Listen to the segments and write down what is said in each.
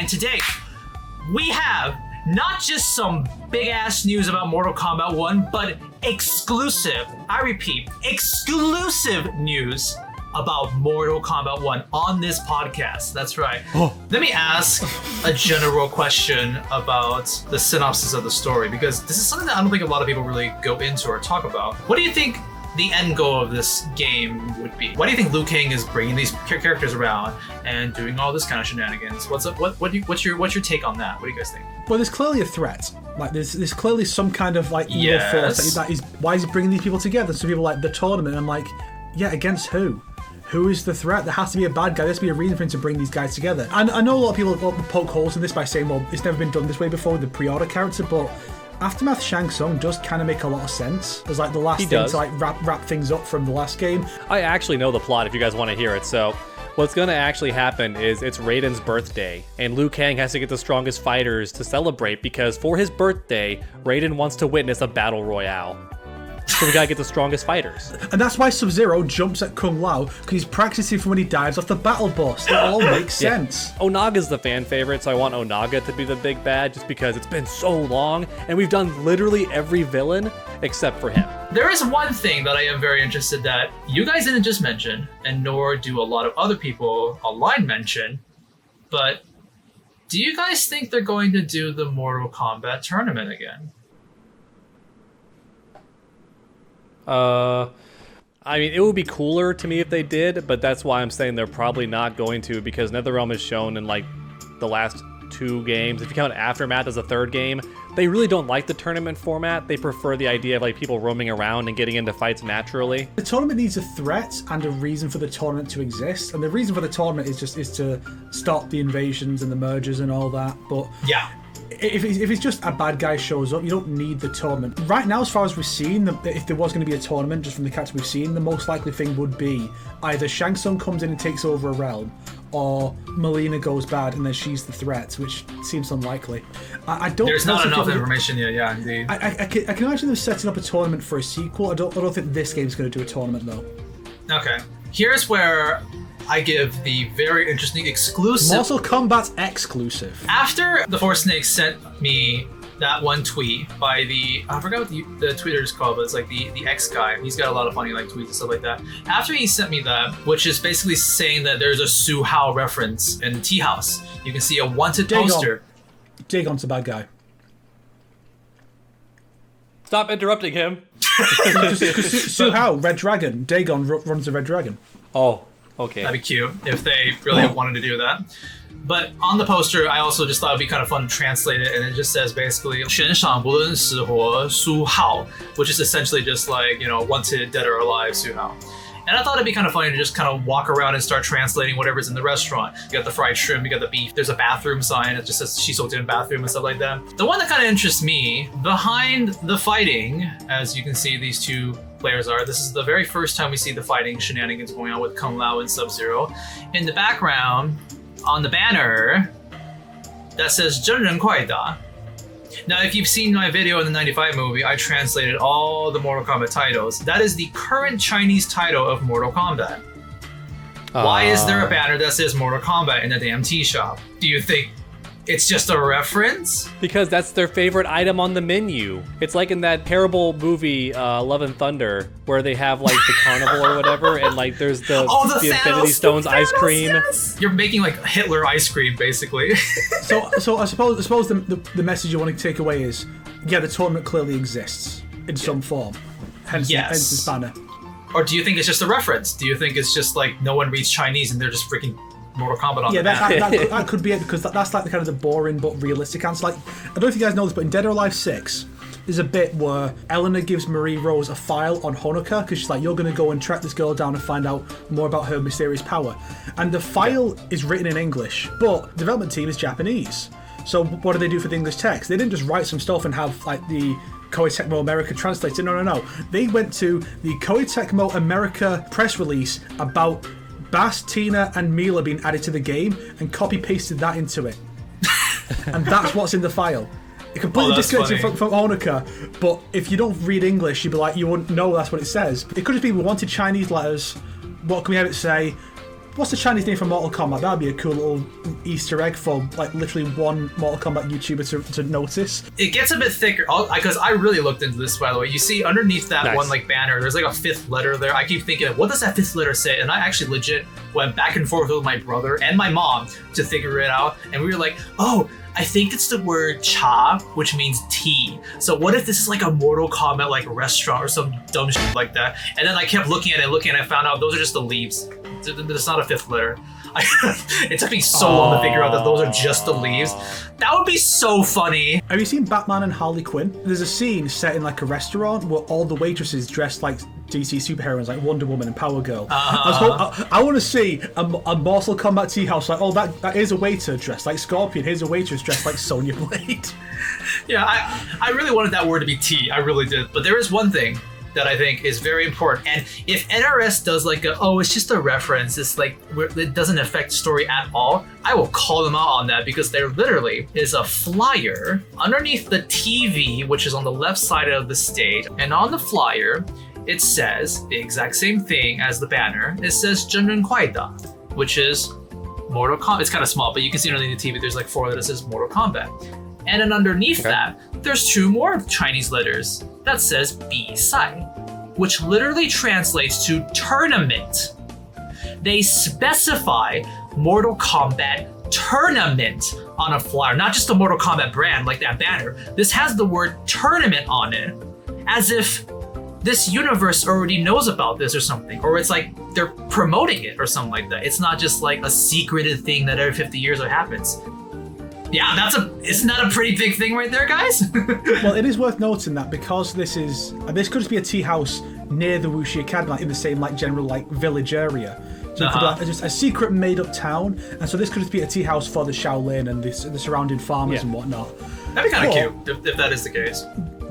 And today, we have not just some big-ass news about Mortal Kombat 1, but exclusive, I repeat, exclusive news about Mortal Kombat 1 on this podcast. That's right. Let me ask a general question about the synopsis of the story, because this is something that I don't think a lot of people really go into or talk about. What do you think the end goal of this game would be? Why do you think Liu Kang is bringing these characters around and doing all this kind of shenanigans? What's your take on that? What do you guys think? Well, there's clearly a threat. Like there's clearly some kind of like evil force that is. Why is he bringing these people together? So people like the tournament. I'm like, yeah, against who? Who is the threat? There has to be a bad guy. There has to be a reason for him to bring these guys together. And I know a lot of people poke holes in this by saying, well, it's never been done this way before with the pre-order character, but Aftermath Shang Tsung does kind of make a lot of sense. There's like the last thing to like wrap things up from the last game. I actually know the plot if you guys want to hear it. So what's going to actually happen is it's Raiden's birthday, and Liu Kang has to get the strongest fighters to celebrate because for his birthday, Raiden wants to witness a battle royale. So we gotta get the strongest fighters. And that's why Sub-Zero jumps at Kung Lao, because he's practicing for when he dives off the battle bus. It all makes sense. Onaga's the fan favorite, so I want Onaga to be the big bad just because it's been so long, and we've done literally every villain except for him. There is one thing that I am very interested that you guys didn't just mention, and nor do a lot of other people online mention, but do you guys think they're going to do the Mortal Kombat tournament again? I mean, it would be cooler to me if they did, but that's why I'm saying they're probably not going to, because NetherRealm has shown in like the last 2 games, if you count Aftermath as a 3rd game, they really don't like the tournament format. They prefer the idea of like people roaming around and getting into fights naturally. The tournament needs a threat and a reason for the tournament to exist, and the reason for the tournament is to stop the invasions and the mergers and all that. But yeah, if it's just a bad guy shows up, you don't need the tournament. Right now, as far as we've seen, if there was going to be a tournament, just from the characters we've seen, the most likely thing would be either Shang Tsung comes in and takes over a realm, or Melina goes bad and then she's the threat, which seems unlikely. I don't. There's not enough information yet. Yeah, indeed. I can imagine them setting up a tournament for a sequel. I don't think this game's going to do a tournament though. Okay, here's where I give the very interesting exclusive. Mortal Kombat exclusive. After the Four Snakes sent me that one tweet by I forgot what the tweeter is called, but it's like the X guy. He's got a lot of funny like tweets and stuff like that. After he sent me that, which is basically saying that there's a Su Hao reference in Tea House. You can see a wanted poster. Dagon's a bad guy. Stop interrupting him. Su Hao, Red Dragon. Dagon runs the Red Dragon. Oh. Okay. That'd be cute if they really wanted to do that. But on the poster, I also just thought it'd be kind of fun to translate it, and it just says basically 悬赏不论死活苏浩, which is essentially just like, you know, wanted dead or alive Su Hao. And I thought it'd be kind of funny to just kind of walk around and start translating whatever's in the restaurant. You got the fried shrimp, you got the beef, there's a bathroom sign that just says Shisoten bathroom and stuff like that. The one that kind of interests me, behind the fighting, as you can see these two players are, this is the very first time we see the fighting shenanigans going on with Kung Lao and Sub-Zero. In the background, on the banner, that says 真人快打. Now, if you've seen my video in the 95 movie, I translated all the Mortal Kombat titles. That is the current Chinese title of Mortal Kombat. Why is there a banner that says Mortal Kombat in the damn tea shop? Do you think it's just a reference? Because that's their favorite item on the menu. It's like in that terrible movie, Love and Thunder, where they have like the carnival or whatever, and like there's the Infinity Stones ice cream. Yes. You're making like Hitler ice cream, basically. So I suppose the message you want to take away is, yeah, the tournament clearly exists in some form. Hence this banner. Or do you think it's just a reference? Do you think it's just like no one reads Chinese and they're just freaking Mortal Kombat on the map? That could be it, because that's like the kind of the boring but realistic answer. Like, I don't know if you guys know this, but in Dead or Alive 6, there's a bit where Eleanor gives Marie Rose a file on Honoka, because she's like, you're going to go and track this girl down and find out more about her mysterious power. And the file is written in English, but the development team is Japanese. So what do they do for the English text? They didn't just write some stuff and have like the Koei Tecmo America translated. No. They went to the Koei Tecmo America press release about Bass, Tina, and Mila being added to the game and copy-pasted that into it. And that's what's in the file. It completely disconnected from Honoka, but if you don't read English, you'd be like, you wouldn't know that's what it says. It could just be, we wanted Chinese letters. What can we have it say? What's the Chinese name for Mortal Kombat? That'd be a cool little Easter egg for like literally one Mortal Kombat YouTuber to notice. It gets a bit thicker because I really looked into this, by the way. You see underneath that one like banner, there's like a 5th letter there. I keep thinking, what does that 5th letter say? And I actually legit went back and forth with my brother and my mom to figure it out. And we were like, oh, I think it's the word cha, which means tea. So what if this is like a Mortal Kombat like restaurant or some dumb shit like that? And then I kept looking at it, and I found out those are just the leaves. There's not a 5th letter. It took me so long to figure out that those are just the leaves. That would be so funny. Have you seen Batman and Harley Quinn? There's a scene set in like a restaurant where all the waitresses dressed like DC superheroes, like Wonder Woman and Power Girl. I want to see a Mortal Kombat tea house like, oh, that is a waiter dressed like Scorpion. Here's a waitress dressed like Sonya Blade. Yeah, I really wanted that word to be tea. I really did. But there is one thing that I think is very important. And if NRS does like it's just a reference, it's like, it doesn't affect the story at all, I will call them out on that, because there literally is a flyer underneath the TV, which is on the left side of the stage. And on the flyer, it says the exact same thing as the banner. It says 真人快打, which is Mortal Kombat. It's kind of small, but you can see underneath the TV, there's like 4 that says Mortal Kombat. And then underneath that, there's 2 more Chinese letters that says 比赛, which literally translates to tournament. They specify Mortal Kombat tournament on a flyer, not just the Mortal Kombat brand like that banner. This has the word tournament on it, as if this universe already knows about this or something, or it's like they're promoting it or something like that. It's not just like a secreted thing that every 50 years it happens. Yeah, isn't that a pretty big thing right there, guys? Well, it is worth noting that because this could just be a tea house near the Wuxi Academy, like in the same like general like village area. So it could be like just a secret made up town, and so this could just be a tea house for the Shaolin and the surrounding farmers and whatnot. That'd be kind of cute if that is the case.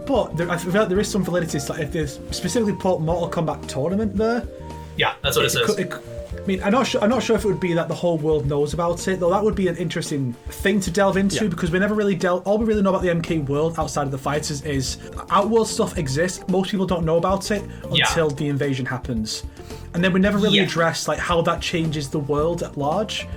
But I feel like there is some validity to like if there's specifically put Mortal Kombat tournament there. Yeah, that's what it says. I mean, I'm not sure if it would be that the whole world knows about it, though that would be an interesting thing to delve into, because we never really all we really know about the MK world outside of the fighters is Outworld stuff exists. Most people don't know about it until the invasion happens. And then we never really address like how that changes the world at large.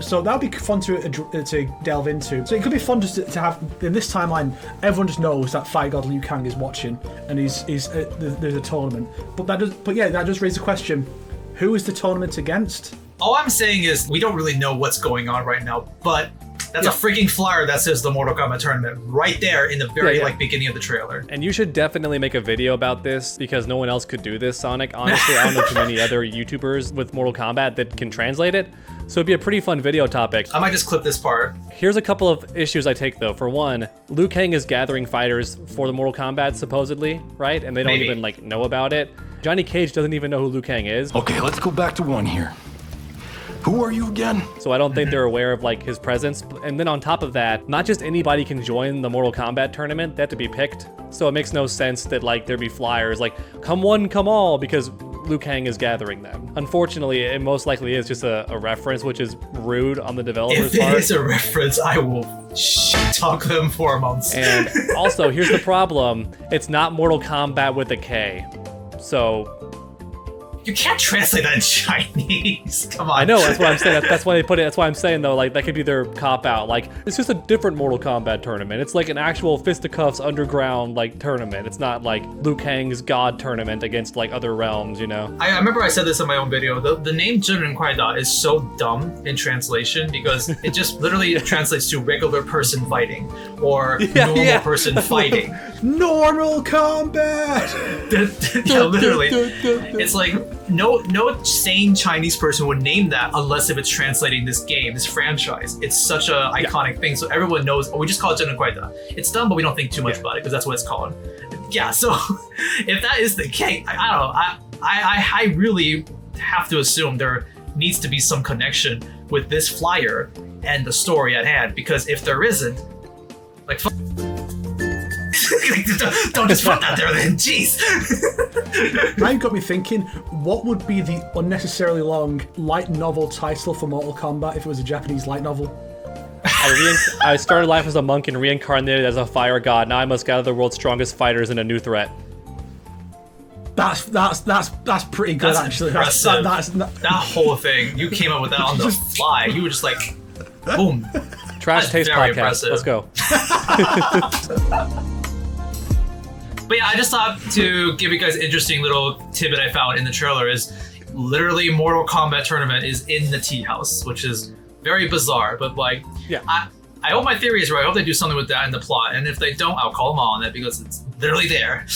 So that would be fun to delve into. So it could be fun just to have, in this timeline, everyone just knows that Fire God Liu Kang is watching and there's a tournament. But that does raise the question, who is the tournament against? All I'm saying is we don't really know what's going on right now, but that's a freaking flyer that says the Mortal Kombat tournament right there in the very beginning of the trailer. And you should definitely make a video about this, because no one else could do this, Sonic. Honestly, I don't know too many other YouTubers with Mortal Kombat that can translate it. So it'd be a pretty fun video topic. I might just clip this part. Here's a couple of issues I take though. For one, Liu Kang is gathering fighters for the Mortal Kombat supposedly, right? And they don't even like know about it. Johnny Cage doesn't even know who Liu Kang is. Okay, let's go back to 1 here. Who are you again? So I don't think they're aware of like his presence. And then on top of that, not just anybody can join the Mortal Kombat tournament. They have to be picked. So it makes no sense that like there be flyers like come one, come all, because Liu Kang is gathering them. Unfortunately, it most likely is just a reference, which is rude on the developer's part. If it is a reference, I will talk them for months. And also, here's the problem. It's not Mortal Kombat with a K. So you can't translate that in Chinese. Come on. I know, that's what I'm saying. That's why they put it. That's why I'm saying though, like that could be their cop out. Like it's just a different Mortal Kombat tournament. It's like an actual fisticuffs underground like tournament. It's not like Liu Kang's God tournament against like other realms, you know. I remember I said this in my own video. The name 真人快打 is so dumb in translation because it just literally translates to regular person fighting or normal person fighting. Normal combat. Yeah, literally. It's like no sane Chinese person would name that unless if it's translating this game, this franchise. It's such a iconic thing, so everyone knows. We just call it 真人快打. It's dumb, but we don't think too much about it because that's what it's called. Yeah, so if that is the case, I don't know. I really have to assume there needs to be some connection with this flyer and the story at hand, because if there isn't, like. Don't just put that there then, jeez. Now you've got me thinking, what would be the unnecessarily long light novel title for Mortal Kombat if it was a Japanese light novel? I started life as a monk and reincarnated as a fire god. Now I must gather the world's strongest fighters in a new threat. That's pretty good, That's actually. impressive. That whole thing, you came up with that on the fly. You were just like, boom. Trash Taste very Podcast. impressive. Let's go. But yeah, I just thought to give you guys an interesting little tidbit I found in the trailer is literally Mortal Kombat tournament is in the tea house, which is very bizarre. But like, Yeah. I hope my theory is right. I hope they do something with that in the plot. And if they don't, I'll call them on it because it's literally there.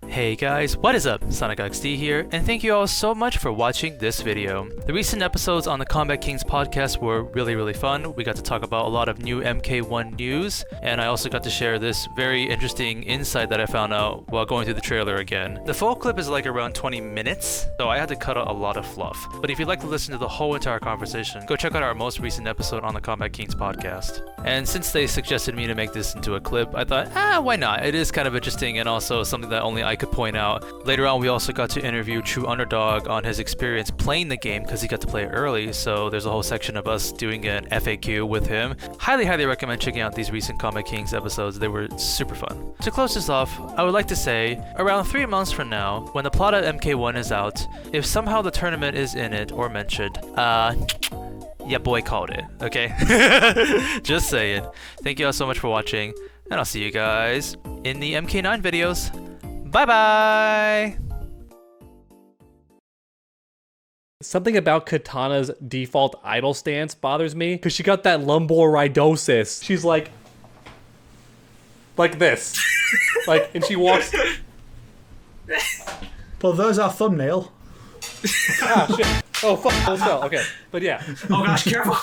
Hey guys, what is up? SonicHaXD here, and thank you all so much for watching this video. The recent episodes on the Combat Kings podcast were really fun. We got to talk about a lot of new MK1 news, and I also got to share this very interesting insight that I found out while going through the trailer again. The full clip is like around 20 minutes, so I had to cut out a lot of fluff. But if you'd like to listen to the whole entire conversation, go check out our most recent episode on the Combat Kings podcast. And since they suggested me to make this into a clip, I thought, why not? It is kind of interesting and also something that only I could point out. Later on, we also got to interview TrueUnderDawg on his experience playing the game because he got to play it early, so there's a whole section of us doing an FAQ with him. Highly recommend checking out these recent Combat Kings episodes. They were super fun. To close this off, I would like to say, around 3 months from now, when the plot of MK1 is out, if somehow the tournament is in it or mentioned, yeah, boy called it, okay? Just saying. Thank you all so much for watching, and I'll see you guys in the MK9 videos. Bye-bye! Something about Katana's default idle stance bothers me, because she got that lumboridosis. She's like this. And she walks... Well, there's our thumbnail. Ah, shit. Oh, fuck. Let's go. Okay. But yeah. Oh gosh, careful.